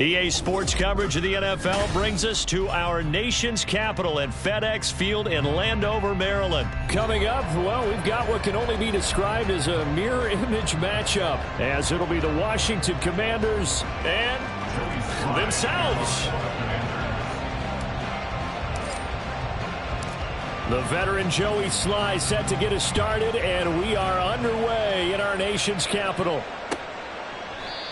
EA Sports coverage of the NFL brings us to our nation's capital at FedEx Field in Landover, Maryland. Coming up, well, we've got what can only be described as a mirror image matchup, as it'll be the Washington Commanders and themselves. The veteran Joey Sly set to get us started, and we are underway in our nation's capital.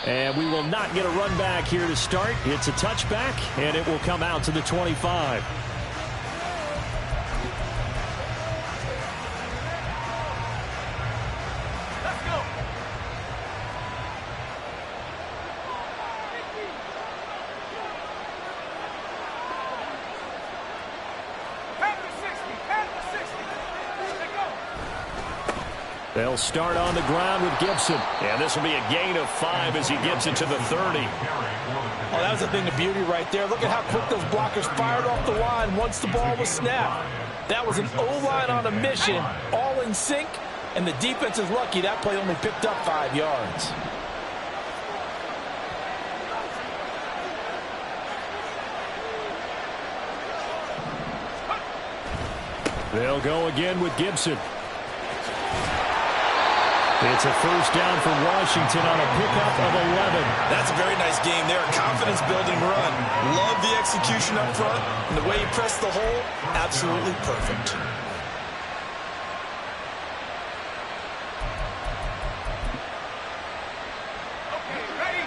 And we will not get a run back here to start. It's a touchback, and it will come out to the 25. Let's go. They'll start on the ground with Gibson. And this will be a gain of 5 as he gets it to the 30. Oh, that was a thing of beauty right there. Look at how quick those blockers fired off the line once the ball was snapped. That was an O-line on a mission, all in sync, and the defense is lucky that play only picked up 5 yards. They'll go again with Gibson. It's a first down for Washington on a pickup of 11. That's a very nice game there. Confidence-building run. Love the execution up front. And the way he pressed the hole, absolutely perfect. Okay, ready?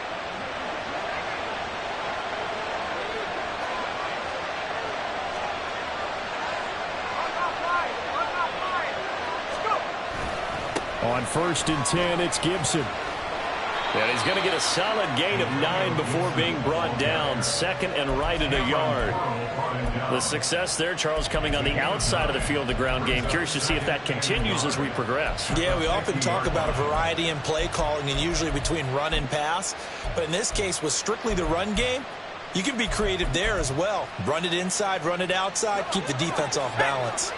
On 1st and 10, it's Gibson. And he's going to get a solid gain of 9 before being brought down. Second and right at a yard. The success there, Charles, coming on the outside of the field, the ground game. Curious to see if that continues as we progress. Yeah, we often talk about a variety in play calling and usually between run and pass. But in this case, with strictly the run game, you can be creative there as well. Run it inside, run it outside, keep the defense off balance.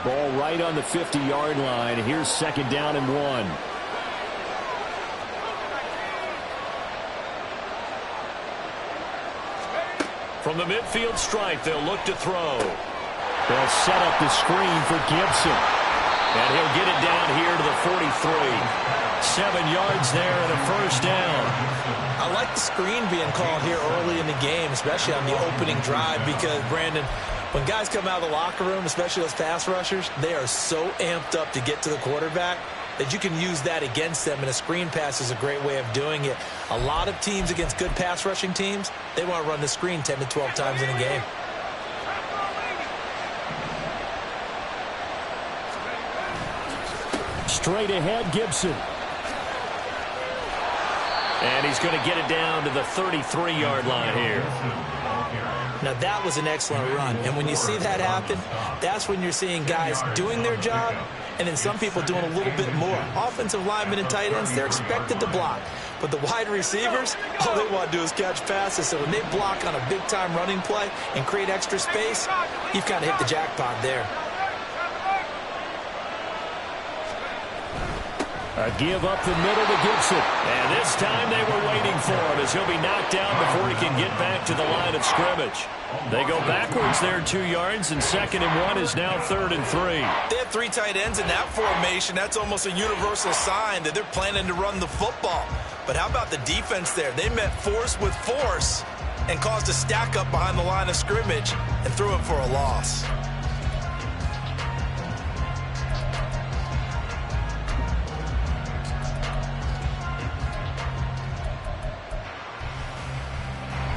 Ball right on the 50-yard line. Here's 2nd down and 1. From the midfield stripe, they'll look to throw. They'll set up the screen for Gibson. And he'll get it down here to the 43. 7 yards there and a first down. I like the screen being called here early in the game, especially on the opening drive, because, Brandon, when guys come out of the locker room, especially those pass rushers, they are so amped up to get to the quarterback that you can use that against them, and a screen pass is a great way of doing it. A lot of teams against good pass rushing teams, they want to run the screen 10 to 12 times in a game. Straight ahead, Gibson. And he's going to get it down to the 33-yard line here. Now, that was an excellent run. And when you see that happen, that's when you're seeing guys doing their job and then some people doing a little bit more. Offensive linemen and tight ends, they're expected to block. But the wide receivers, all they want to do is catch passes. So when they block on a big-time running play and create extra space, you've kind of hit the jackpot there. A give up the middle to Gibson. And this time they were waiting for him as he'll be knocked down before he can get back to the line of scrimmage. They go backwards there 2 yards, and 2nd and 1 is now 3rd and 3. They have 3 tight ends in that formation. That's almost a universal sign that they're planning to run the football. But how about the defense there? They met force with force and caused a stack up behind the line of scrimmage and threw it for a loss.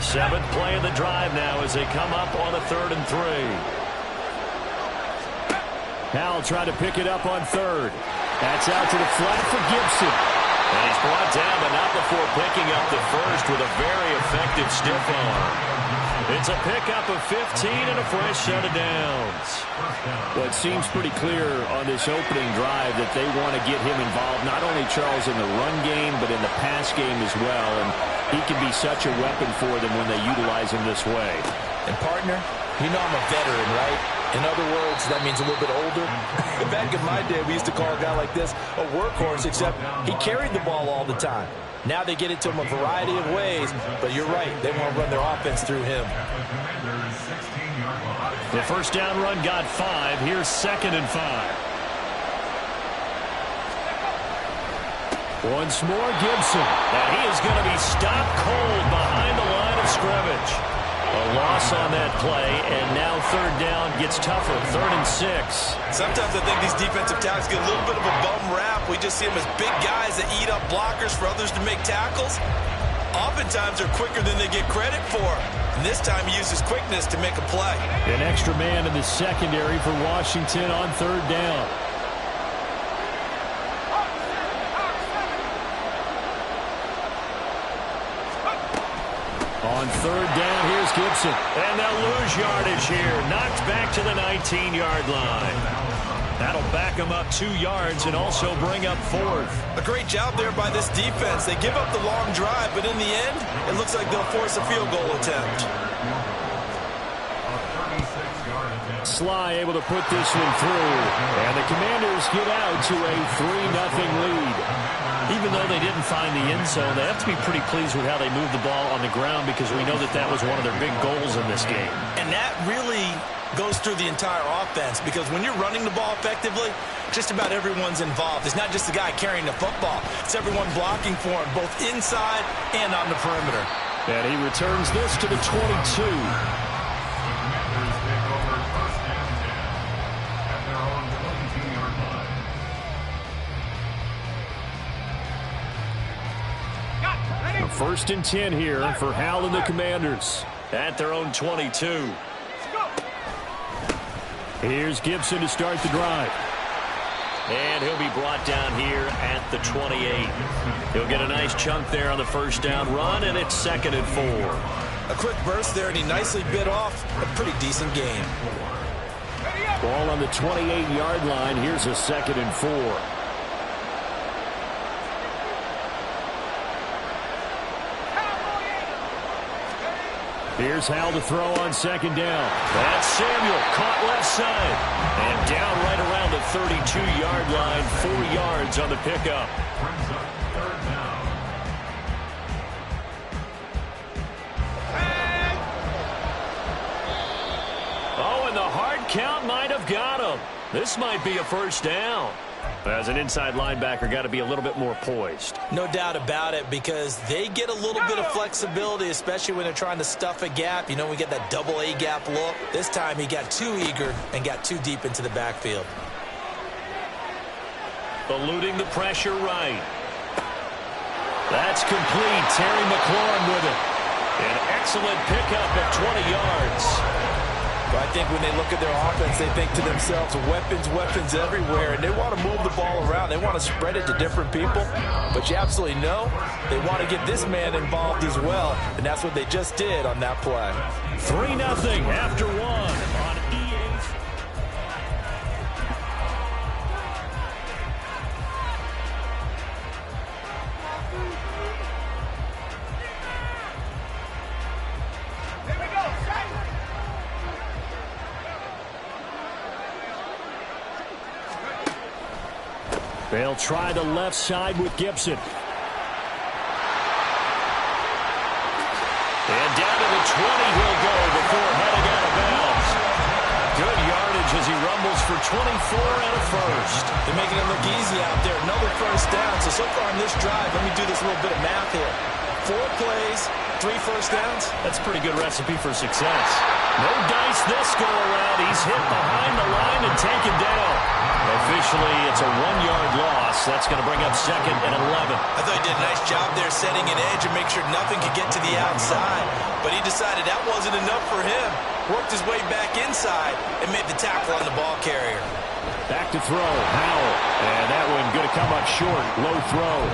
Seventh play of the drive now as they come up on a 3rd and 3. Howell trying to pick it up on 3rd. That's out to the flat for Gibson. And he's brought down, but not before picking up the first with a very effective stiff arm. It's a pickup of 15 and a fresh set of downs. Well, it seems pretty clear on this opening drive that they want to get him involved, not only, Charles, in the run game, but in the pass game as well. And he can be such a weapon for them when they utilize him this way. And, partner, you know I'm a veteran, right? In other words, that means a little bit older. Back in my day, we used to call a guy like this a workhorse, except he carried the ball all the time. Now they get it to him a variety of ways, but you're right. They want to run their offense through him. The first down run got 5. Here's 2nd and 5. Once more, Gibson. And he is going to be stopped cold behind the line of scrimmage. A loss on that play, and now 3rd down gets tougher. 3rd and 6. Sometimes I think these defensive tackles get a little bit of a bum rap. We just see them as big guys that eat up blockers for others to make tackles. Oftentimes they're quicker than they get credit for. And this time he uses quickness to make a play. An extra man in the secondary for Washington on 3rd down. On 3rd down, here's Gibson. And they'll lose yardage here. Knocked back to the 19-yard line. That'll back them up 2 yards and also bring up 4th. A great job there by this defense. They give up the long drive, but in the end, it looks like they'll force a field goal attempt. Sly able to put this one through. And the Commanders get out to a 3-0 lead. Even though they didn't find the end zone, they have to be pretty pleased with how they moved the ball on the ground because we know that was one of their big goals in this game. And that really goes through the entire offense because when you're running the ball effectively, just about everyone's involved. It's not just the guy carrying the football. It's everyone blocking for him, both inside and on the perimeter. And he returns this to the 22. First and 10 here for Hal and the Commanders at their own 22. Here's Gibson to start the drive. And he'll be brought down here at the 28. He'll get a nice chunk there on the first down run, and it's 2nd and 4. A quick burst there, and he nicely bit off a pretty decent game. Ball on the 28-yard line. Here's a 2nd and 4. Here's Hal to throw on 2nd down. That's Samuel, caught left side. And down right around the 32-yard line, 4 yards on the pickup. Oh, and the hard count might have got him. This might be a first down. As an inside linebacker, got to be a little bit more poised. No doubt about it, because they get a little bit of flexibility, especially when they're trying to stuff a gap. You know, we get that double A gap look. This time he got too eager and got too deep into the backfield. Eluding the pressure right. That's complete. Terry McLaurin with it. An excellent pickup of 20 yards. But I think when they look at their offense, they think to themselves, weapons, weapons everywhere, and they want to move the ball around. They want to spread it to different people, but you absolutely know they want to get this man involved as well, and that's what they just did on that play. 3-0 after 1 on EA. They'll try the left side with Gibson. And down to the 20 he'll go before heading out of bounds. Good yardage as he rumbles for 24 and a first. They're making it look easy out there. Another first down. So far on this drive, let me do this little bit of math here. 4 plays, 3 first downs. That's a pretty good recipe for success. No dice this go around. He's hit behind the line and taken down. Officially, it's a 1-yard loss. That's going to bring up 2nd and 11. I thought he did a nice job there setting an edge and make sure nothing could get to the outside. But he decided that wasn't enough for him. Worked his way back inside and made the tackle on the ball carrier. Back to throw, Howell. And that one going to come up short. Low throw.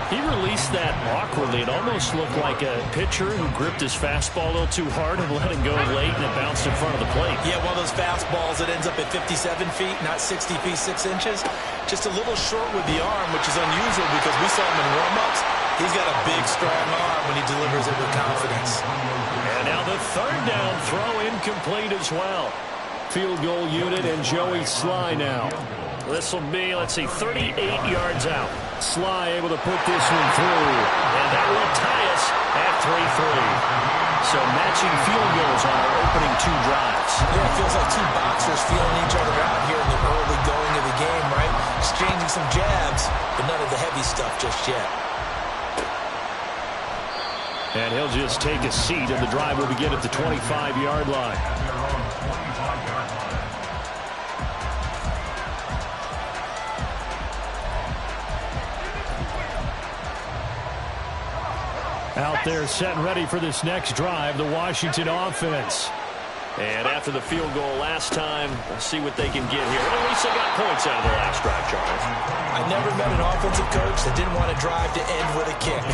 He released that awkwardly. It almost looked like a pitcher who gripped his fastball a little too hard and let it go late, and it bounced in front of the plate. Yeah, one of those fastballs that ends up at 57 feet, not 60 feet, 6 inches. Just a little short with the arm, which is unusual because we saw him in warm-ups. He's got a big, strong arm when he delivers it with confidence. And now the 3rd down throw incomplete as well. Field goal unit and Joey Sly now. This will be, let's see, 38 yards out. Sly able to put this one through. And that will tie us at 3-3. So matching field goals on our opening two drives. Yeah, it feels like two boxers feeling each other out here in the early going of the game, right? Exchanging some jabs, but none of the heavy stuff just yet. And he'll just take a seat, and the drive will begin at the 25-yard line. Out there set and ready for this next drive, the Washington offense. And after the field goal last time, we'll see what they can get here. Well, at least they got points out of the last drive, Charles. I never met an offensive coach that didn't want to drive to end with a kick.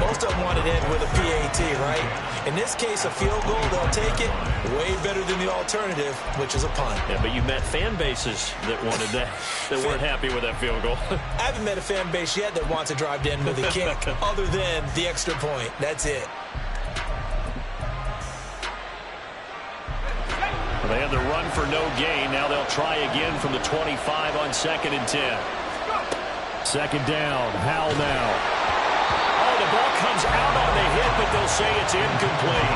Most of them wanted to end with a PAT, right? In this case, a field goal, they'll take it. Way better than the alternative, which is a punt. Yeah, but you met fan bases that wanted that, that weren't happy with that field goal. I haven't met a fan base yet that wants to drive to end with a kick, other than the extra point. That's it. They had the run for no gain. Now they'll try again from the 25 on 2nd and 10. Second down. Howell now. Oh, the ball comes out on the hit, but they'll say it's incomplete.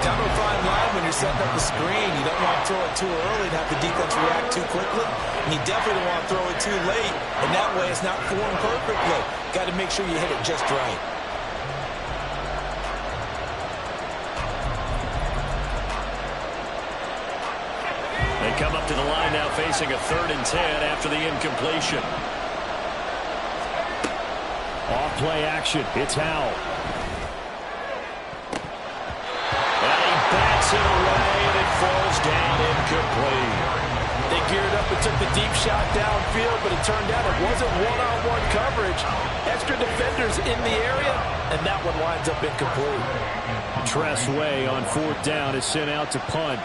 Down to a fine line when you're setting up the screen. You don't want to throw it too early and have the defense react too quickly. And you definitely don't want to throw it too late. And that way it's not formed perfectly. Got to make sure you hit it just right. They come up to the line now facing a 3rd and 10 after the incompletion. Off play action. It's Howell. And he bats it away, and it falls down incomplete. They geared up and took the deep shot downfield, but it turned out it wasn't one-on-one coverage. Extra defenders in the area, and that one winds up incomplete. Tress Way on 4th down is sent out to punt.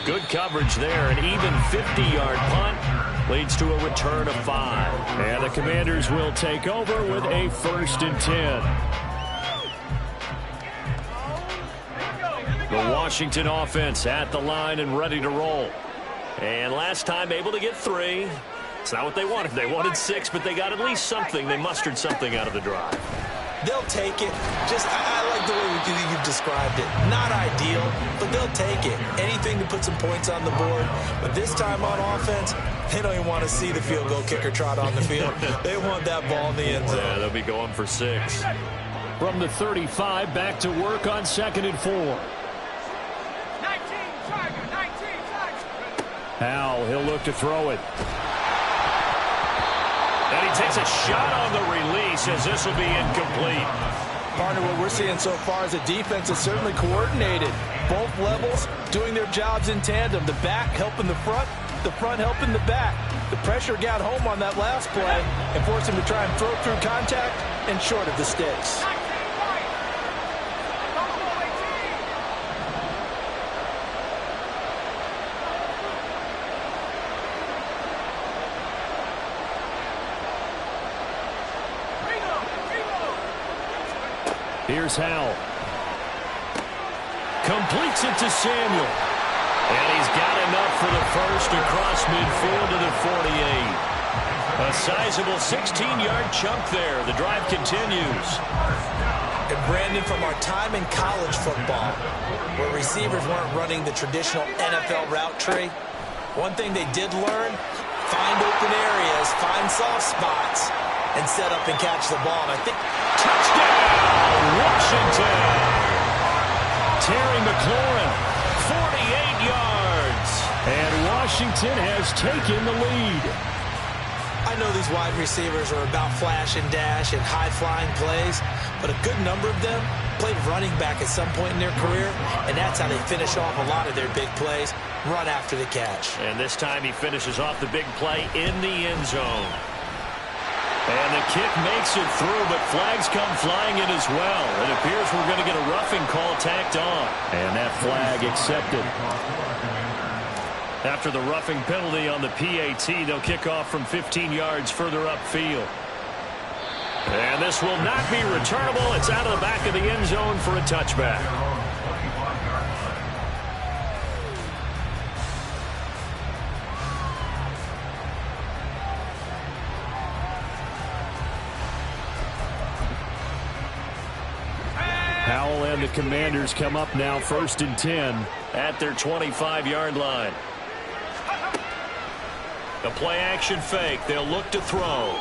Good coverage there. An even 50-yard punt leads to a return of 5. And the Commanders will take over with a 1st and 10. The Washington offense at the line and ready to roll. And last time able to get 3. It's not what they wanted. They wanted 6, but they got at least something. They mustered something out of the drive. They'll take it. I like the way you've described it. Not ideal, but they'll take it. Anything to put some points on the board. But this time on offense, they don't even want to see the field goal kicker trot on the field. They want that ball in the end zone. Yeah, they'll be going for 6. From the 35, back to work on 2nd and 4. 19 Tiger. Howell, he'll look to throw it. And he takes a shot on the release as this will be incomplete. Partner, what we're seeing so far is a defense that's certainly coordinated. Both levels doing their jobs in tandem. The back helping the front helping the back. The pressure got home on that last play and forced him to try and throw through contact and short of the sticks. Here's Howell. Completes it to Samuel. And he's got enough for the first across midfield to the 48. A sizable 16-yard chunk there. The drive continues. And Brandon, from our time in college football, where receivers weren't running the traditional NFL route tree, one thing they did learn, find open areas, find soft spots, and set up and catch the ball. And I think touchdown, Washington. Terry McLaurin, 48 yards. And Washington has taken the lead. I know these wide receivers are about flash and dash and high-flying plays, but a good number of them played running back at some point in their career, and that's how they finish off a lot of their big plays, run after the catch. And this time he finishes off the big play in the end zone. And the kick makes it through, but flags come flying in as well. It appears we're going to get a roughing call tacked on. And that flag accepted. After the roughing penalty on the PAT, they'll kick off from 15 yards further upfield. And this will not be returnable. It's out of the back of the end zone for a touchback. Howell and the Commanders come up now 1st and 10 at their 25-yard line. The play-action fake. They'll look to throw.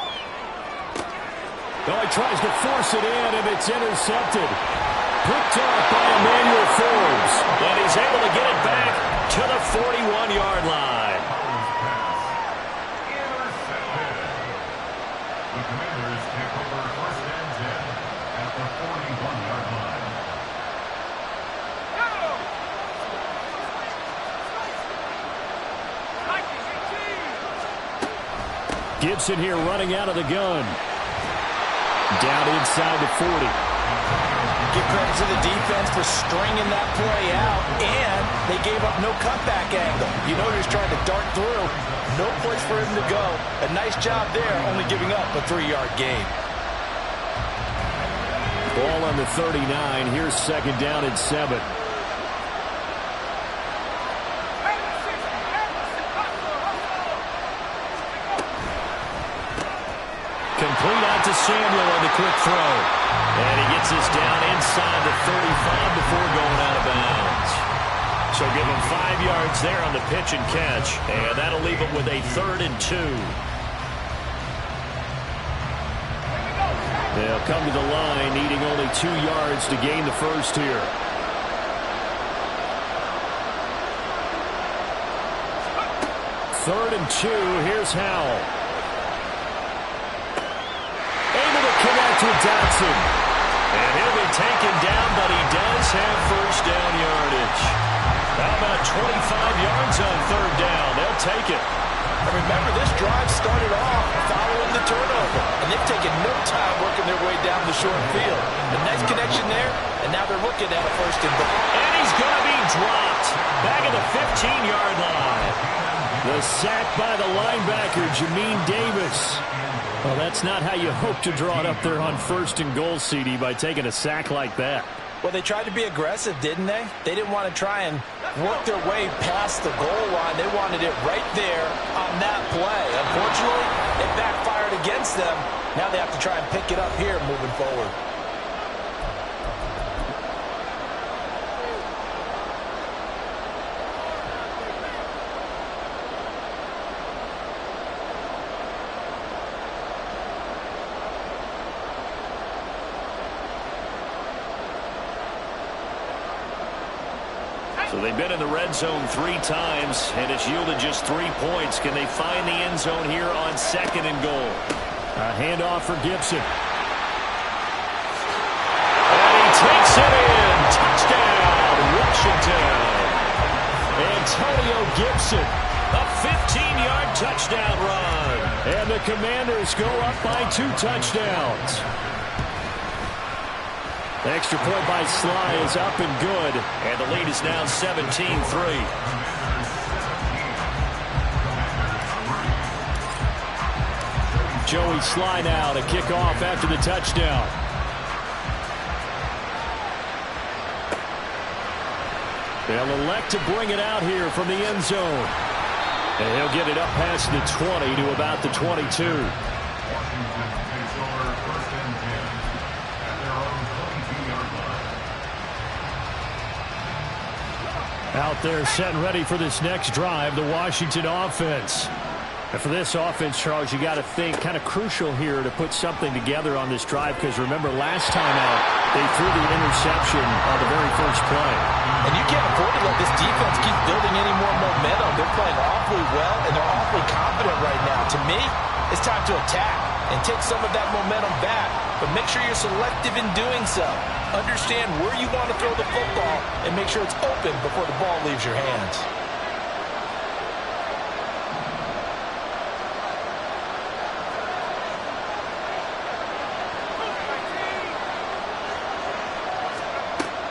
Oh, he tries to force it in, and it's intercepted. Picked off by Emmanuel Forbes. And he's able to get it back to the 41-yard line. The Commanders take over 1st and 10 at the 41-yard line. Gibson here running out of the gun. Down inside the 40. Give credit to the defense for stringing that play out, and they gave up no cutback angle. You know he was trying to dart through. No place for him to go. A nice job there, only giving up a 3-yard gain. Ball on the 39. Here's 2nd down and 7. Complete out to Samuel on the quick throw. And he gets this down inside the 35 before going out of bounds. So give him 5 yards there on the pitch and catch. And that'll leave him with a 3rd and 2. They'll come to the line needing only 2 yards to gain the first here. Third and 2. Here's Howell. Connect with Dotson. And he'll be taken down, but he does have 1st down yardage. How about 25 yards on 3rd down? They'll take it. And remember, this drive started off following the turnover, and they've taken no time working their way down the short field. A nice connection there, and now they're looking at a 1st and goal. And he's going to be dropped. Back at the 15-yard line. The sack by the linebacker, Jamin Davis. Well, that's not how you hope to draw it up there on 1st and goal, CD, by taking a sack like that. Well, they tried to be aggressive, didn't they? They didn't want to try and work their way past the goal line. They wanted it right there on that play. Unfortunately, it backfired against them. Now they have to try and pick it up here moving forward. So they've been in the red zone 3 times, and it's yielded just 3 points. Can they find the end zone here on 2nd and goal? A handoff for Gibson. And he takes it in. Touchdown, Washington. Antonio Gibson. A 15-yard touchdown run. And the Commanders go up by 2 touchdowns. The extra point by Sly is up and good. And the lead is now 17-3. Joey Sly now to kick off after the touchdown. They'll elect to bring it out here from the end zone. And he'll get it up past the 20 to about the 22. Out there set and ready for this next drive, the Washington offense. And for this offense, Charles, you got to think kind of crucial here to put something together on this drive, because remember last time out, they threw the interception on the very first play. And you can't afford to let this defense keep building any more momentum. They're playing awfully well, and they're awfully confident right now. To me, it's time to attack and take some of that momentum back, but make sure you're selective in doing so. Understand where you want to throw the football and make sure it's open before the ball leaves your hands.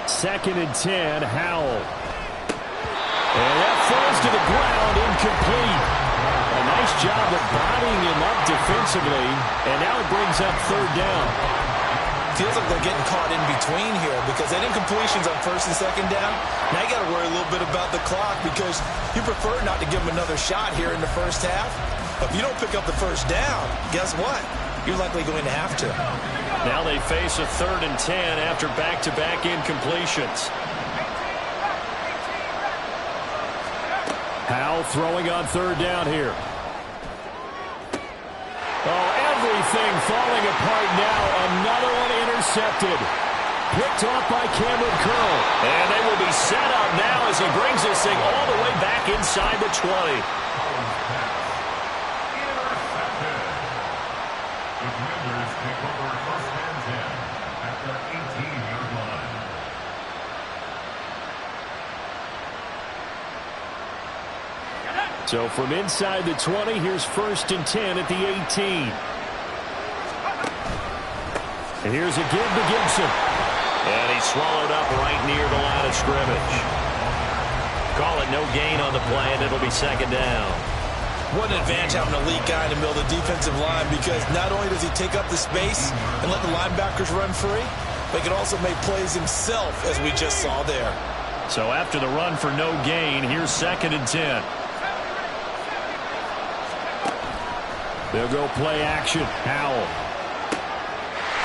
Second and 10, Howell. And that falls to the ground, incomplete. A nice nice job of bodying him up defensively, and now it brings up third down. Feels like they're getting caught in between here because they didn't completions on first and second down. Now you got to worry a little bit about the clock because you prefer not to give them another shot here in the first half. But if you don't pick up the first down, guess what? You're likely going to have to. Now they face a 3rd and 10 after back-to-back incompletions. Howell throwing on third down here. Oh, everything falling apart now. Another one intercepted. Picked off by Cameron Curl. And they will be set up now as he brings this thing all the way back inside the 20. So from inside the 20, here's 1st and 10 at the 18. And here's a give to Gibson. And he's swallowed up right near the line of scrimmage. Call it no gain on the play, and it'll be 2nd down. What an advantage having a elite guy in the middle of the defensive line because not only does he take up the space and let the linebackers run free, but he can also make plays himself, as we just saw there. So after the run for no gain, here's 2nd and 10. They'll go play action. Howell.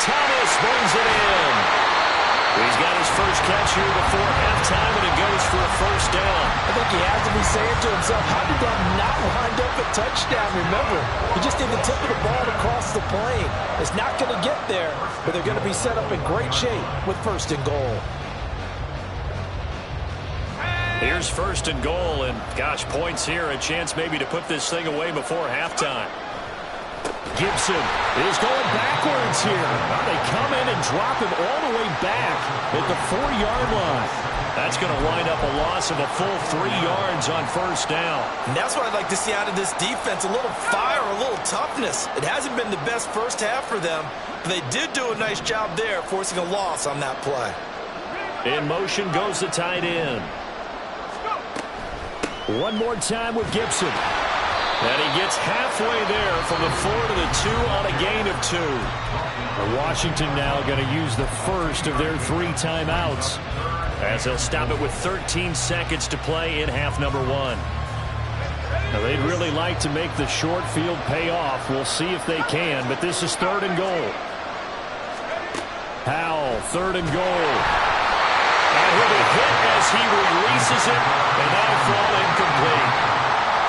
Thomas brings it in. He's got his first catch here before halftime, and it goes for a 1st down. I think he has to be saying to himself, how did that not wind up a touchdown? Remember, he just did the tip of the ball across the plane. It's not going to get there, but they're going to be set up in great shape with 1st and goal. Here's 1st and goal, and gosh, points here, a chance maybe to put this thing away before halftime. Gibson is going backwards here. They come in and drop him all the way back at the 4-yard line. That's going to wind up a loss of a full 3 yards on 1st down. And that's what I'd like to see out of this defense, a little fire, a little toughness. It hasn't been the best first half for them, but they did do a nice job there, forcing a loss on that play. In motion goes the tight end. One more time with Gibson. And he gets halfway there from the 4 to the 2 on a gain of 2. Washington now going to use the first of their 3 timeouts as they'll stop it with 13 seconds to play in half number 1. Now they'd really like to make the short field pay off. We'll see if they can, but this is 3rd and goal. Howell, 3rd and goal. And he'll be hit as he releases it, and that'll fall incomplete.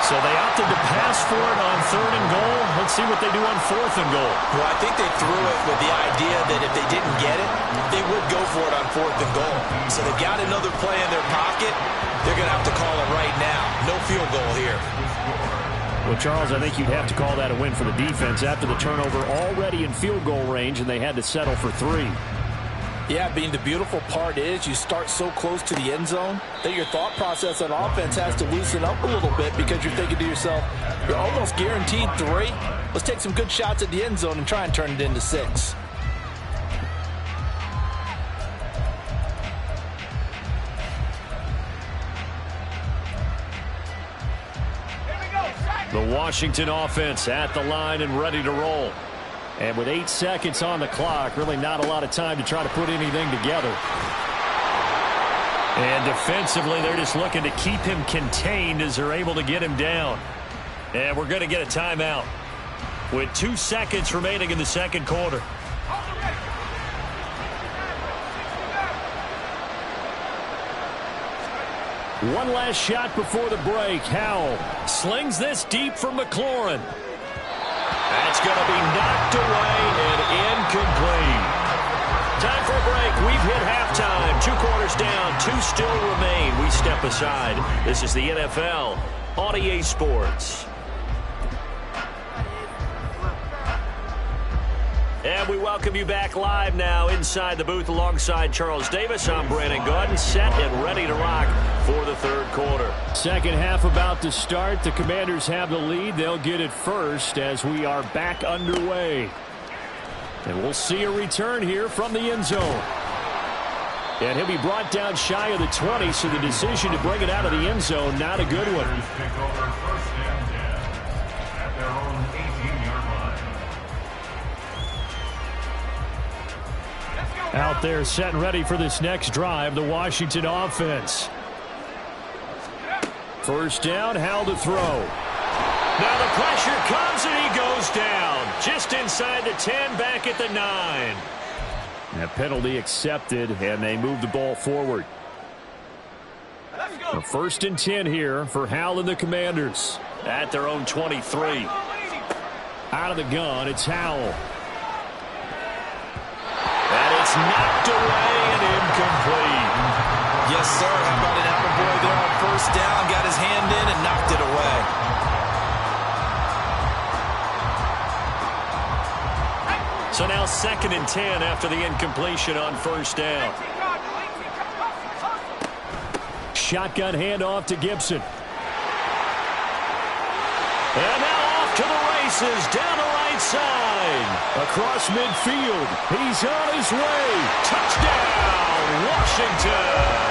So they opted to pass for it on 3rd and goal. Let's see what they do on 4th and goal. Well, I think they threw it with the idea that if they didn't get it, they would go for it on 4th and goal. So they've got another play in their pocket. They're going to have to call it right now. No field goal here. Well, Charles, I think you'd have to call that a win for the defense after the turnover already in field goal range, and they had to settle for 3. Yeah, Bean, the beautiful part is you start so close to the end zone that your thought process on offense has to loosen up a little bit because you're thinking to yourself, you're almost guaranteed 3. Let's take some good shots at the end zone and try and turn it into 6. The Washington offense at the line and ready to roll. And with 8 seconds on the clock, really not a lot of time to try to put anything together. And defensively, they're just looking to keep him contained as they're able to get him down. And we're going to get a timeout with 2 seconds remaining in the 2nd quarter. One last shot before the break. Howell slings this deep from McLaurin. That's going to be knocked away and incomplete. Time for a break. We've hit halftime. 2 quarters down. 2 still remain. We step aside. This is the NFL on EA Sports. And we welcome you back live now inside the booth alongside Charles Davis. I'm Brandon Gaudin, set and ready to rock for the 3rd quarter. Second half about to start. The Commanders have the lead. They'll get it first as we are back underway. And we'll see a return here from the end zone. And he'll be brought down shy of the 20, so the decision to bring it out of the end zone, not a good one. Out there set and ready for this next drive, the Washington offense. First down, Howell to throw. Now the pressure comes and he goes down. Just inside the 10, back at the 9. A penalty accepted, and they move the ball forward. A 1st and 10 here for Howell and the Commanders. At their own 23. Out of the gun, it's Howell. And it's knocked away and incomplete. Yes, sir. How about an attaboy there on first down? Got his hand in and knocked it away. So now 2nd and 10 after the incompletion on first down. Shotgun handoff to Gibson. And now off to the races, down the right side. Across midfield, he's on his way. Touchdown, Washington.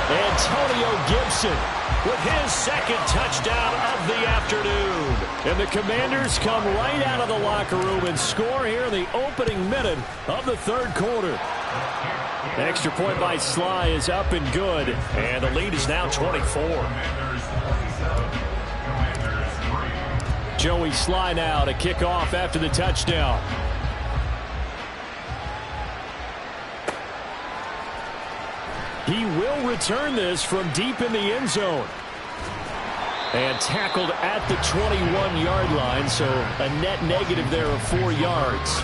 Antonio Gibson with his 2nd touchdown of the afternoon. And the Commanders come right out of the locker room and score here in the opening minute of the 3rd quarter. The extra point by Sly is up and good, and the lead is now 24. Joey Sly now to kick off after the touchdown. He will return this from deep in the end zone. And tackled at the 21-yard line, so a net negative there of 4 yards.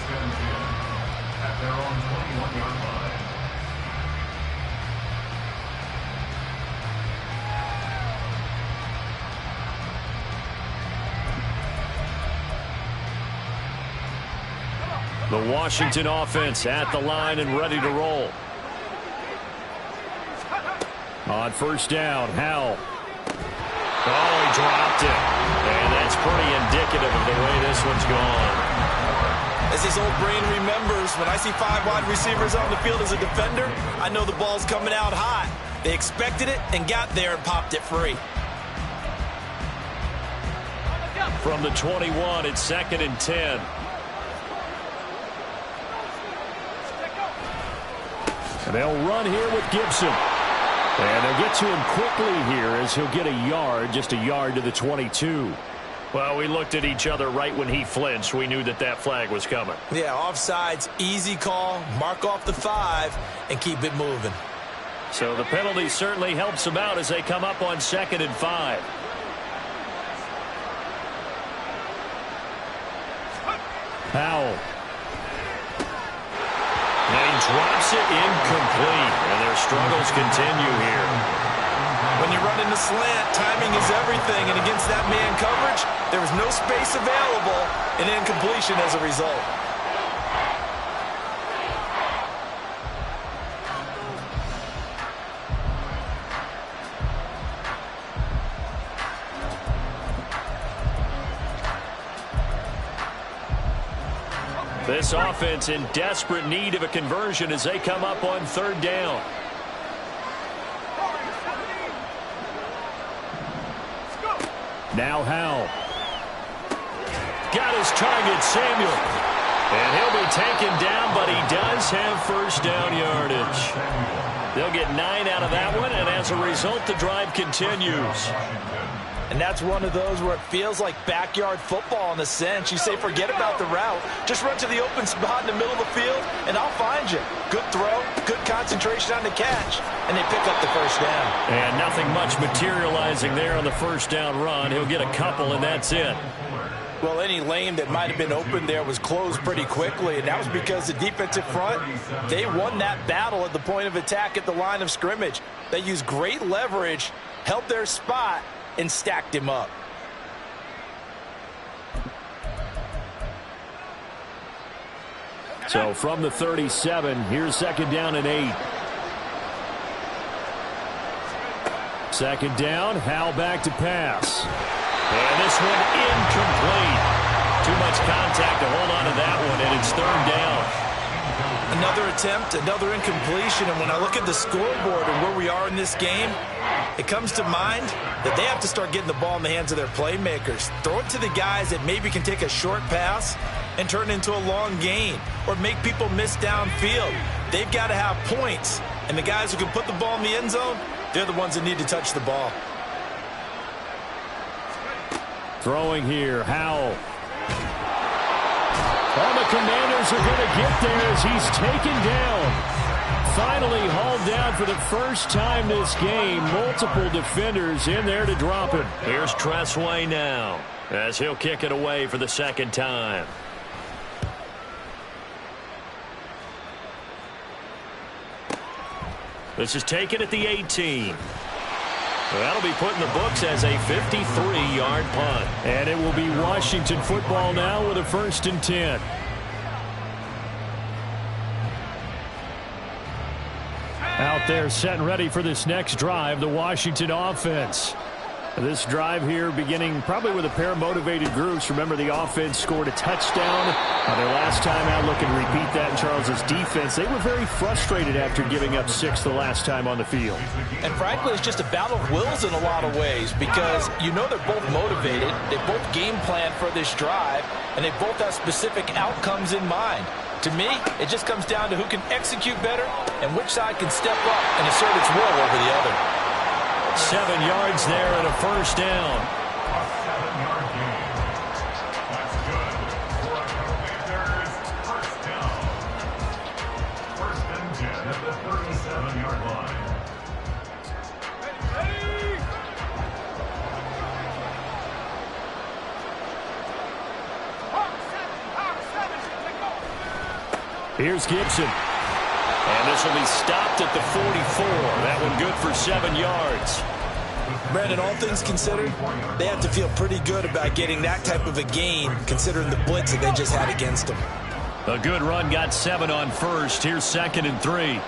The Washington offense at the line and ready to roll. On first down, Howell. Oh, he dropped it. And that's pretty indicative of the way this one's gone. As his old brain remembers, when I see 5 wide receivers on the field as a defender, I know the ball's coming out hot. They expected it and got there and popped it free. From the 21, it's 2nd and 10. And they'll run here with Gibson. And they'll get to him quickly here as he'll get a yard, just a yard to the 22. Well, we looked at each other right when he flinched. We knew that that flag was coming. Yeah, offsides, easy call, mark off the 5, and keep it moving. So the penalty certainly helps them out as they come up on 2nd and 5. Howell. And he drops it incomplete. And their struggles continue here. When you run in the slant, timing is everything. And against that man coverage, there was no space available, and incompletion as a result. This offense in desperate need of a conversion as they come up on 3rd down. Now Howell. Got his target, Samuel. And he'll be taken down, but he does have first down yardage. They'll get 9 out of that one, and as a result, the drive continues. And that's one of those where it feels like backyard football in a sense. You say, forget about the route. Just run to the open spot in the middle of the field, and I'll find you. Good throw, good concentration on the catch, and they pick up the first down. And nothing much materializing there on the first down run. He'll get a couple, and that's it. Well, any lane that might have been open there was closed pretty quickly, and that was because the defensive front, they won that battle at the point of attack at the line of scrimmage. They used great leverage, held their spot, and stacked him up. So from the 37, here's 2nd down and 8. 2nd down, Howell back to pass. And this one incomplete. Too much contact to hold on to that one, and it's 3rd down. Another attempt, another incompletion, and when I look at the scoreboard and where we are in this game, it comes to mind that they have to start getting the ball in the hands of their playmakers. Throw it to the guys that maybe can take a short pass and turn it into a long gain or make people miss downfield. They've got to have points, and the guys who can put the ball in the end zone, they're the ones that need to touch the ball. Throwing here, Howell. All the Commanders are going to get there as he's taken down. Finally hauled down for the first time this game. Multiple defenders in there to drop him. Here's Tressway now as he'll kick it away for the second time. This is taken at the 18. That'll be put in the books as a 53-yard punt. And it will be Washington football now with a 1st and 10. Out there set and ready for this next drive, the Washington offense. This drive here beginning probably with a pair of motivated groups. Remember, the offense scored a touchdown their last time out. Looking to repeat that in Charles's defense. They were very frustrated after giving up 6 the last time on the field. And frankly, it's just a battle of wills in a lot of ways because you know they're both motivated. They both game plan for this drive, and they both have specific outcomes in mind. To me, it just comes down to who can execute better and which side can step up and assert its will over the other. 7 yards there and a 1st down. A 7-yard gain. That's good for a Commanders first down. 1st and 10 at the 37-yard line. Here's Gibson. And this will be stopped at the 44. That one good for 7 yards. Brandon, all things considered, they have to feel pretty good about getting that type of a gain considering the blitz that they just had against them. A good run got 7 on 1st. Here's 2nd and 3.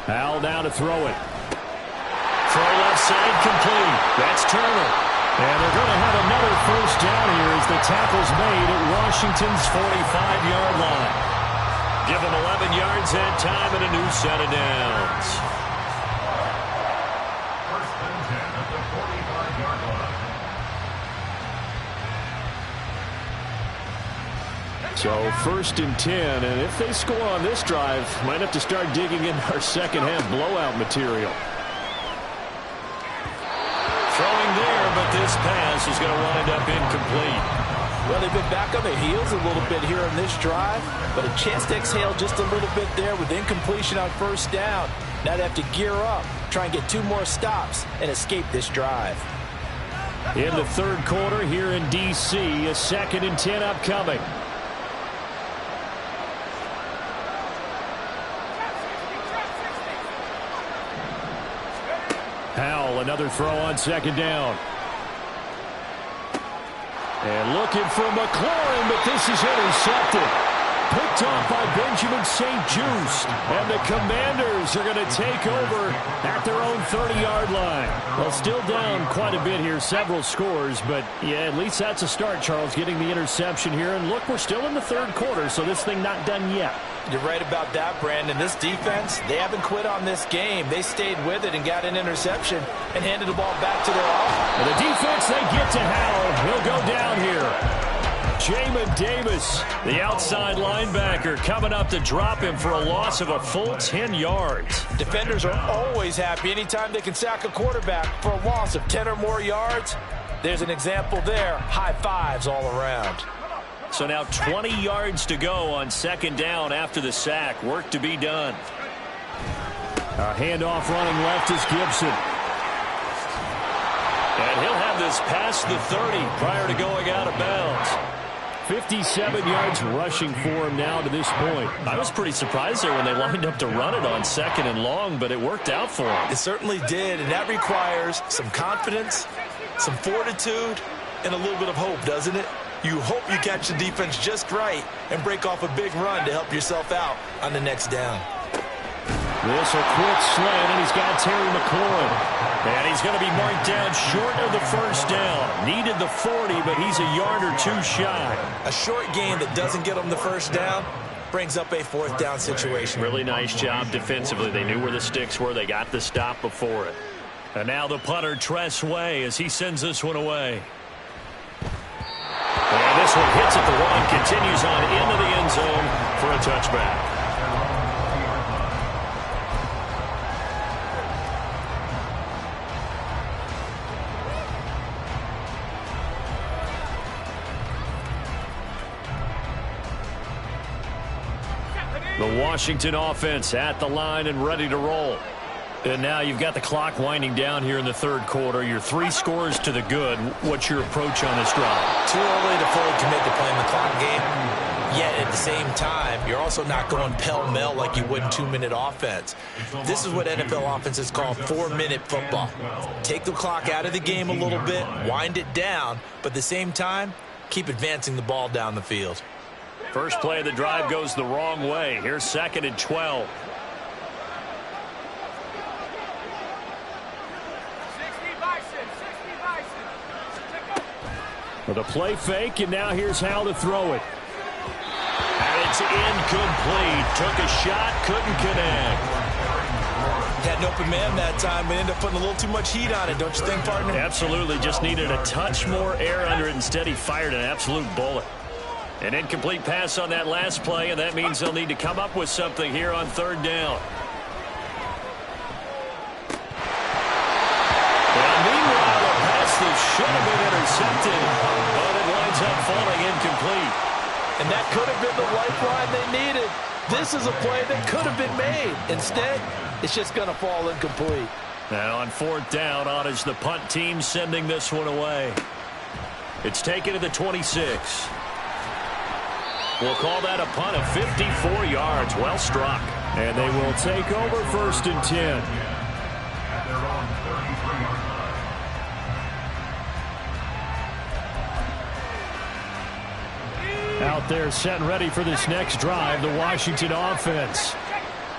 Howell now to throw it. Throw left side complete. That's Turner. And they're going to have another 1st down here as the tackle's made at Washington's 45-yard line. Give them 11 yards that time and a new set of downs. 1st and 10 at the 45-yard line. So 1st and 10, and if they score on this drive, might have to start digging in our second half blowout material. Throwing there, but this pass is going to wind up incomplete. Well, they've been back on their heels a little bit here on this drive, but a chance to exhale just a little bit there with incompletion on 1st down. Now they have to gear up, try and get 2 more stops, and escape this drive. In the 3rd quarter here in D.C., a 2nd and 10 upcoming. Howell, another throw on 2nd down. And looking for McLaurin, but this is intercepted. Picked off by Benjamin St-Juste. And the Commanders are going to take over at their own 30-yard line. Well, still down quite a bit here, several scores. But, yeah, at least that's a start, Charles, getting the interception here. And, look, we're still in the 3rd quarter, so this thing not done yet. You're right about that, Brandon. This defense, they haven't quit on this game. They stayed with it and got an interception and handed the ball back to their offense. And the defense, they get to Howell. He'll go down here. Jamin Davis, the outside linebacker, coming up to drop him for a loss of a full 10 yards. Defenders are always happy anytime they can sack a quarterback for a loss of 10 or more yards. There's an example there. High fives all around. So now 20 yards to go on 2nd down after the sack. Work to be done. A handoff running left is Gibson. And he'll have this past the 30 prior to going out of bounds. 57 yards rushing for him now to this point. I was pretty surprised there when they lined up to run it on 2nd and long, but it worked out for him. It certainly did, and that requires some confidence, some fortitude, and a little bit of hope, doesn't it? You hope you catch the defense just right and break off a big run to help yourself out on the next down. This a quick slant, and he's got Terry McLaurin. And he's going to be marked down short of the first down. Needed the 40, but he's a yard or two shy. A short gain that doesn't get him the first down brings up a fourth down situation. Really nice job defensively. They knew where the sticks were. They got the stop before it. And now the punter, Tress Way, as he sends this one away. And this one hits at the 1, continues on into the end zone for a touchback. The Washington offense at the line and ready to roll. And now you've got the clock winding down here in the third quarter. Your 3 scores to the good. What's your approach on this drive? Too early to fully commit to playing the clock game. Yet at the same time, you're also not going pell-mell like you would in 2-minute offense. This is what NFL offenses call 4-minute football. Take the clock out of the game a little bit, wind it down, but at the same time, keep advancing the ball down the field. First play of the drive goes the wrong way. Here's 2nd and 12. With a play fake, and now here's Howell to throw it. And it's incomplete. Took a shot, couldn't connect. Had an open man that time, but ended up putting a little too much heat on it, don't you think, partner? Absolutely. Just needed a touch more air under it. Instead, he fired an absolute bullet. An incomplete pass on that last play, and that means they'll need to come up with something here on 3rd down. And meanwhile, the pass that should have been intercepted, but it winds up falling incomplete. And that could have been the lifeline they needed. This is a play that could have been made. Instead, it's just going to fall incomplete. Now on 4th down, on is the punt team sending this one away. It's taken to the 26. We'll call that a punt of 54 yards. Well struck. And they will take over 1st and 10. At their own 33-yard line. Out there set and ready for this next drive, the Washington offense.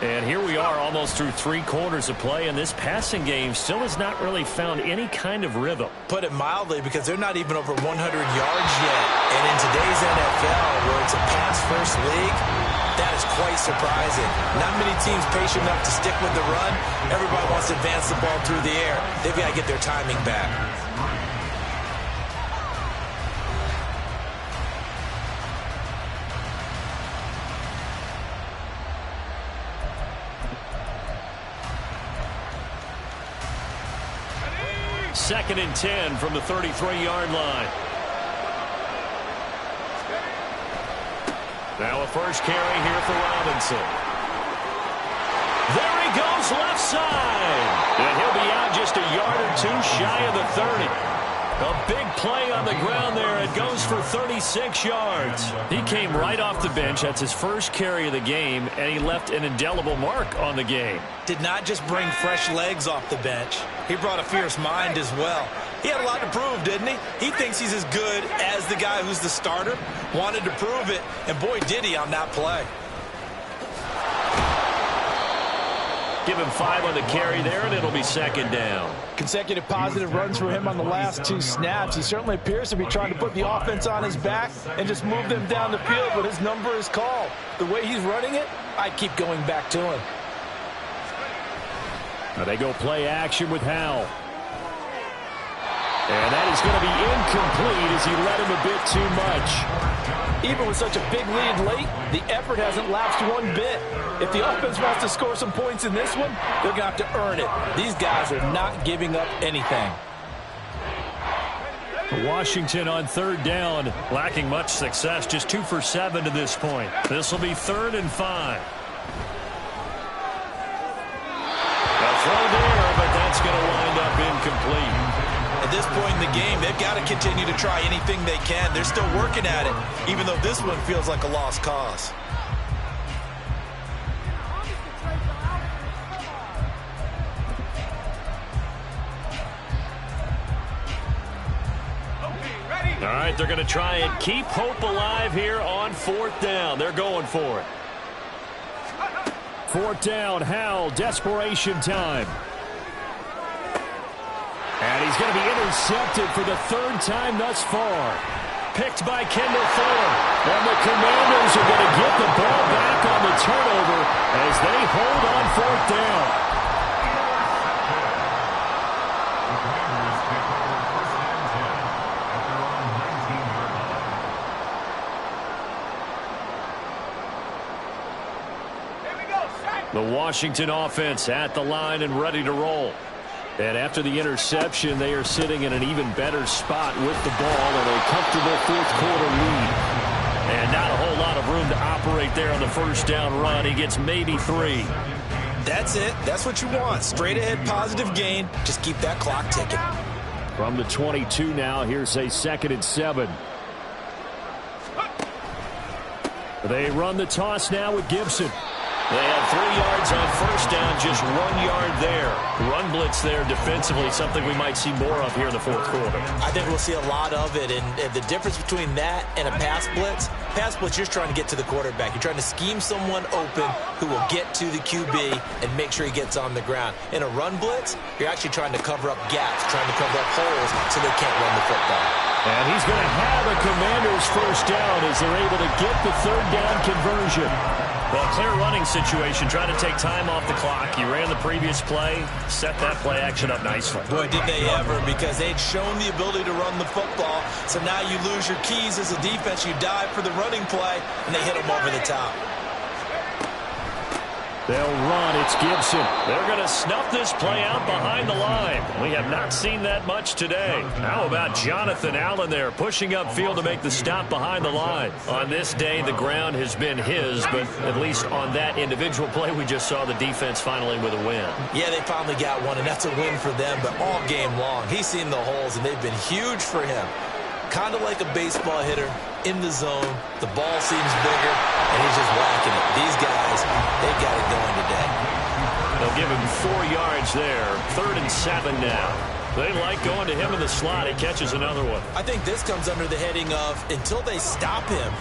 And here we are almost through 3 quarters of play, and this passing game still has not really found any kind of rhythm. Put it mildly, because they're not even over 100 yards yet. And in today's NFL, where it's a pass-first league, that is quite surprising. Not many teams patient enough to stick with the run. Everybody wants to advance the ball through the air. They've got to get their timing back. Second and 10 from the 33-yard line. Now a first carry here for Robinson. There he goes, left side. And he'll be out just a yard or two shy of the 30. A big play on the ground there. It goes for 36 yards. He came right off the bench. That's his first carry of the game, and he left an indelible mark on the game. Did not just bring fresh legs off the bench. He brought a fierce mind as well. He had a lot to prove, didn't he? He thinks he's as good as the guy who's the starter. Wanted to prove it, and boy, did he on that play. Give him 5 on the carry there, and it'll be 2nd down. Consecutive positive runs for him on the last 2 snaps. He certainly appears to be trying to put the offense on his back and just move them down the field, but his number is called. The way he's running it, I keep going back to him. Now they go play action with Howell. And that is going to be incomplete as he led him a bit too much. Even with such a big lead late, the effort hasn't lapsed one bit. If the offense wants to score some points in this one, they're going to have to earn it. These guys are not giving up anything. Washington on 3rd down, lacking much success, just 2 for 7 to this point. This will be 3rd and 5. A throw there, but that's going to wind up incomplete. At this point in the game, they've got to continue to try anything they can. They're still working at it, even though this one feels like a lost cause. All right, they're going to try and keep hope alive here on 4th down. They're going for it. 4th down, Howell, desperation time. And he's going to be intercepted for the 3rd time thus far. Picked by Kendall Fuller. And the Commanders are going to get the ball back on the turnover as they hold on 4th down. The Washington offense at the line and ready to roll. And after the interception, they are sitting in an even better spot with the ball and a comfortable 4th quarter lead. And not a whole lot of room to operate there on the 1st down run. He gets maybe 3. That's it. That's what you want. Straight ahead positive gain. Just keep that clock ticking. From the 22 now, here's a 2nd and 7. They run the toss now with Gibson. They have 3 yards on 1st down, just 1 yard there. Run blitz there defensively, something we might see more of here in the 4th quarter. I think we'll see a lot of it, and the difference between that and a pass blitz, you're trying to get to the quarterback. You're trying to scheme someone open who will get to the QB and make sure he gets on the ground. In a run blitz, you're actually trying to cover up gaps, trying to cover up holes so they can't run the football. And he's going to have a Commanders 1st down as they're able to get the 3rd down conversion. Well, clear running situation, trying to take time off the clock. He ran the previous play, set that play action up nicely. Boy, did they ever, because they'd shown the ability to run the football. So now you lose your keys as a defense. You dive for the running play, and they hit them over the top. They'll run. It's Gibson. They're going to snuff this play out behind the line. We have not seen that much today. How about Jonathan Allen there pushing upfield to make the stop behind the line? On this day, the ground has been his, but at least on that individual play, we just saw the defense finally with a win. Yeah, they finally got one, and that's a win for them, but all game long, he's seen the holes, and they've been huge for him. Kind of like a baseball hitter in the zone. The ball seems bigger, and he's just whacking it. These guys, they got it going today. They'll give him 4 yards there. 3rd and 7 now. They like going to him in the slot. He catches another one. I think this comes under the heading of until they stop him,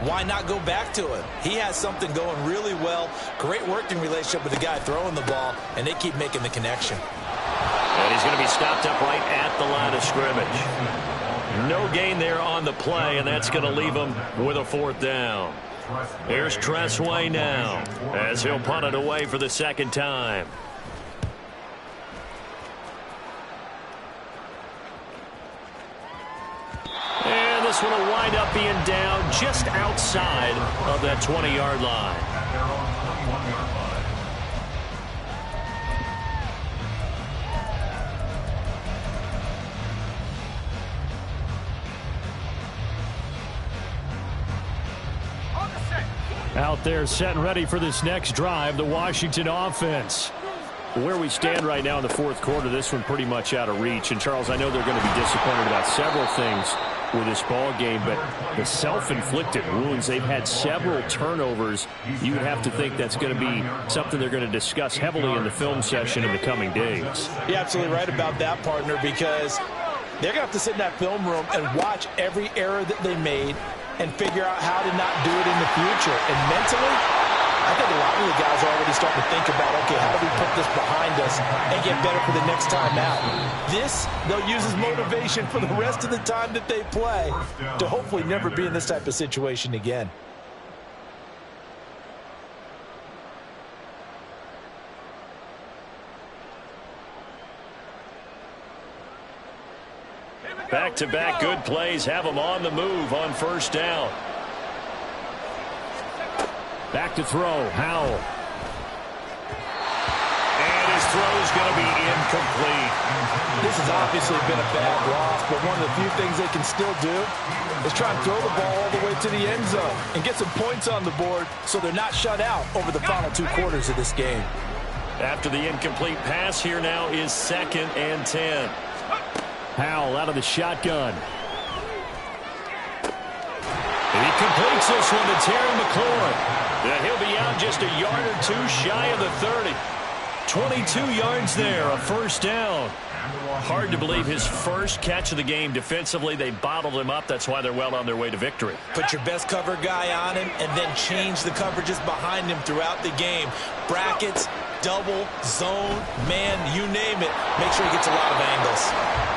why not go back to him? He has something going really well. Great working relationship with the guy throwing the ball, and they keep making the connection. And he's going to be stopped up right at the line of scrimmage. No gain there on the play, and that's going to leave him with a 4th down. Here's Tressway now as he'll punt it away for the 2nd time. And this one will wind up being down just outside of that 20-yard line. Out there set and ready for this next drive, the Washington offense. Where we stand right now in the 4th quarter, this one pretty much out of reach. And, Charles, I know they're going to be disappointed about several things with this ball game, but the self-inflicted wounds, they've had several turnovers. You would have to think that's going to be something they're going to discuss heavily in the film session in the coming days. You're absolutely right about that, partner, because they're going to have to sit in that film room and watch every error that they made and figure out how to not do it in the future. And mentally, I think a lot of the guys are already starting to think about, okay, how do we put this behind us and get better for the next time out? This, they'll use as motivation for the rest of the time that they play to hopefully never be in this type of situation again. Back-to-back good plays have them on the move on 1st down. Back to throw, Howell. And his throw is going to be incomplete. This has obviously been a bad loss, but one of the few things they can still do is try and throw the ball all the way to the end zone and get some points on the board so they're not shut out over the final 2 quarters of this game. After the incomplete pass, here now is 2nd and 10. Howell out of the shotgun. And he completes this one to Terry McLaurin. And he'll be out just a yard or 2 shy of the 30. 22 yards there, a first down. Hard to believe his first catch of the game defensively. They bottled him up. That's why they're well on their way to victory. Put your best cover guy on him and then change the coverages behind him throughout the game. Brackets, double, zone, man, you name it. Make sure he gets a lot of angles.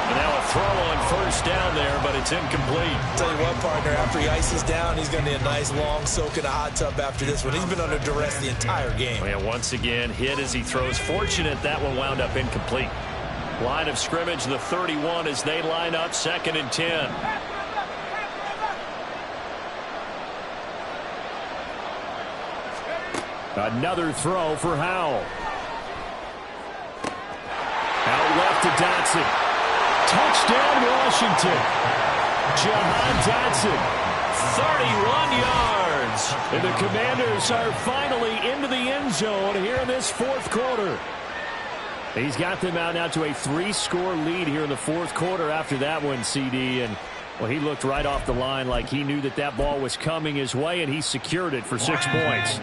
And now a throw on first down there, but it's incomplete. Tell you what, partner, after he ices down, he's going to need a nice long soak in a hot tub after this one. He's been under duress the entire game. Yeah, once again, hit as he throws. Fortunate that one wound up incomplete. Line of scrimmage, the 31 as they line up, 2nd and 10. Another throw for Howell. Out left to Dotson. Touchdown, Washington. Jahan Dotson, 31 yards. And the Commanders are finally into the end zone here in this fourth quarter. He's got them out now to a 3-score lead here in the fourth quarter after that one, CD. And, well, he looked right off the line like he knew that that ball was coming his way, and he secured it for 6 points.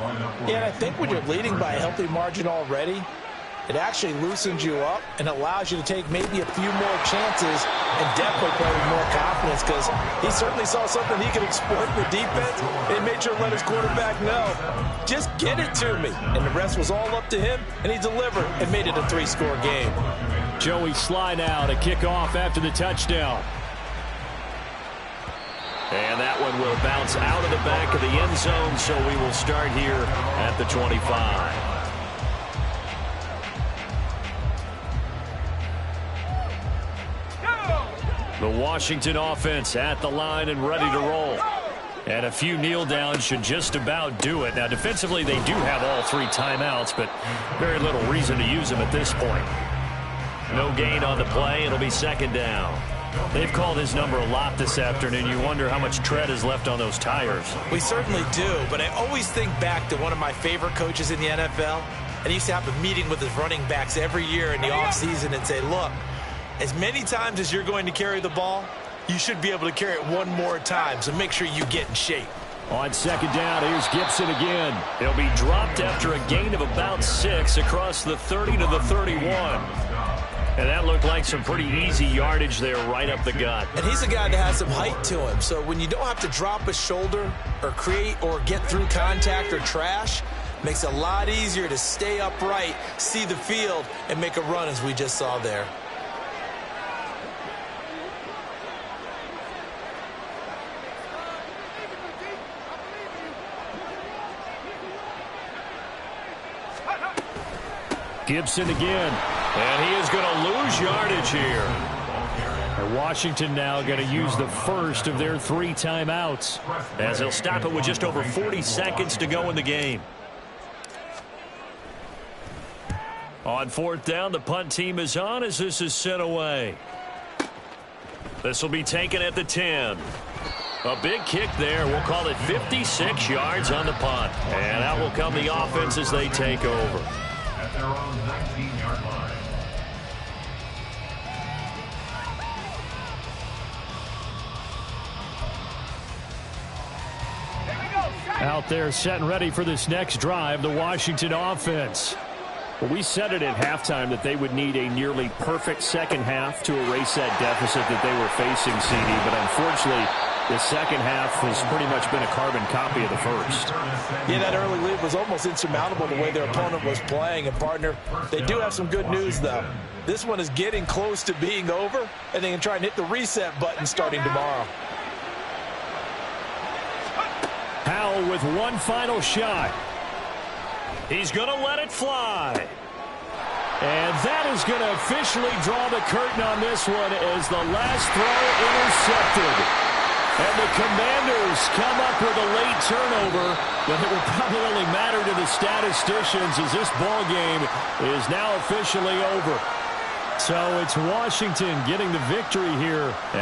Yeah, and I think when you're leading by a healthy margin already, it actually loosens you up and allows you to take maybe a few more chances and definitely play with more confidence, because he certainly saw something he could exploit in the defense and made sure to let his quarterback know, just get it to me. And the rest was all up to him, and he delivered and made it a 3-score game. Joey Slye now to kick off after the touchdown. And that one will bounce out of the back of the end zone, so we will start here at the 25. The Washington offense at the line and ready to roll. And a few kneel downs should just about do it. Now, defensively, they do have all 3 timeouts, but very little reason to use them at this point. No gain on the play. It'll be 2nd down. They've called his number a lot this afternoon. You wonder how much tread is left on those tires. We certainly do, but I always think back to one of my favorite coaches in the NFL. And he used to have a meeting with his running backs every year in the offseason and say, look, as many times as you're going to carry the ball, you should be able to carry it one more time, so make sure you get in shape. On 2nd down, here's Gibson again. He'll be dropped after a gain of about 6 across the 30 to the 31. And that looked like some pretty easy yardage there right up the gut. And he's a guy that has some height to him, so when you don't have to drop a shoulder or create or get through contact or trash, makes it a lot easier to stay upright, see the field, and make a run as we just saw there. Gibson again, and he is going to lose yardage here. And Washington now going to use the first of their 3 timeouts, as they'll stop it with just over 40 seconds to go in the game. On 4th down, the punt team is on as this is sent away. This will be taken at the 10. A big kick there. We'll call it 56 yards on the punt. And out will come the offense as they take over. At their own 19-yard line. Out there set and ready for this next drive, the Washington offense. Well, we said it at halftime that they would need a nearly perfect second half to erase that deficit that they were facing, CD. But unfortunately, the second half has pretty much been a carbon copy of the first. Yeah, that early lead was almost insurmountable the way their opponent was playing. And, partner, they do have some good news, though. This one is getting close to being over, and they can try and hit the reset button starting tomorrow. Howell with one final shot. He's going to let it fly. And that is going to officially draw the curtain on this one as the last throw intercepted. And the Commanders come up with a late turnover, but it will probably only matter to the statisticians as this ball game is now officially over. So it's Washington getting the victory here.